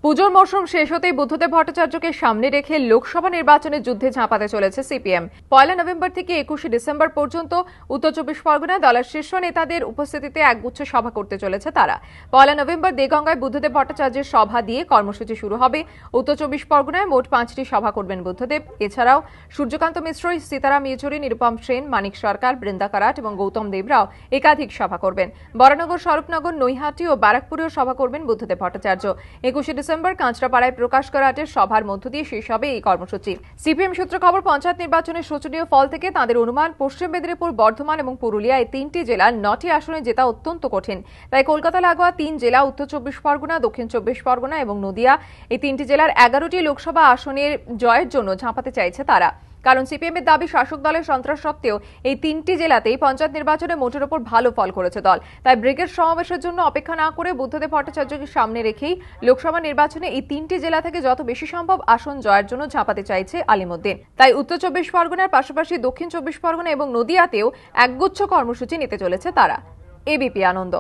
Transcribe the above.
পুজোর মরশুম শেষ হতেই বুদ্ধদেব ভট্টাচার্যকে সামনে রেখে লোকসভা নির্বাচনের যুদ্ধে ঝাঁপাতে চলেছে সিপিএম। 1 নভেম্বর থেকে 21 ডিসেম্বর পর্যন্ত উত্তর চব্বিশ পরগনায় দলের শীর্ষ নেতাদের উপস্থিতিতে একগুচ্ছ সভা করতে চলেছে তারা। 1 নভেম্বর দেগঙ্গায় বুদ্ধদেব ভট্টাচার্যের সভা দিয়ে কর্মসূচি শুরু হবে। উত্তর চব্বিশ পরগনায় মোট 5টি সভা করবেন বুদ্ধদেব। এছাড়াও সূর্যকান্ত মিশ্র, সীতারাম ইয়েচুরি, নিরুপম সেন, মানিক সরকার, বৃন্দা কারাট এবং গৌতম দেবরাও একাধিক সভা করবেন। বরানগর, স্বরূপনগর, নৈহাটি ও ব্যারাকপুরেও সভা করবেন বুদ্ধদেব ভট্টাচার্য। 21 ডিসেম্বর কাঁচরাপাড়ায় প্রকাশ করাটের সভার মধ্য দিয়ে শেষ হবে এই কর্মসূচি। সিপিএম সূত্র খবর, পঞ্চায়েত নির্বাচনের শোচনীয় ফল থেকে তাদের অনুমান পশ্চিম মেদিনীপুর, বর্ধমান এবং পুরুলিয়া এই 3টি জেলার 9টি আসনে জেতা অত্যন্ত কঠিন। তাই কলকাতা লাগোয়া 3 জেলা উত্তর চব্বিশ পরগনা, দক্ষিণ চব্বিশ পরগনা এবং নদিয়া এই 3টি জেলার 11টি লোকসভা আসনের জয়ের জন্য ঝাঁপাতে চাইছে তারা। কারণ সিপিএম এর দাবি, শাসক দলের সন্ত্রাস সত্ত্বেও এই 3টি জেলাতেই পঞ্চায়েত নির্বাচনে মোটের উপর ভালো ফল করেছে দল। তাই ব্রিগেড সমাবেশের জন্য অপেক্ষা না করে বুদ্ধদেব ভট্টাচার্যকে সামনে রেখেই লোকসভা নির্বাচনে এই 3টি জেলা থেকে যত বেশি সম্ভব আসন জয়ের জন্য ঝাঁপাতে চাইছে আলিমুদ্দিন। তাই উত্তর চব্বিশ পরগনার পাশাপাশি দক্ষিণ চব্বিশ পরগনা এবং নদিয়াতেও একগুচ্ছ কর্মসূচি নিতে চলেছে তারা। এবিপি আনন্দ।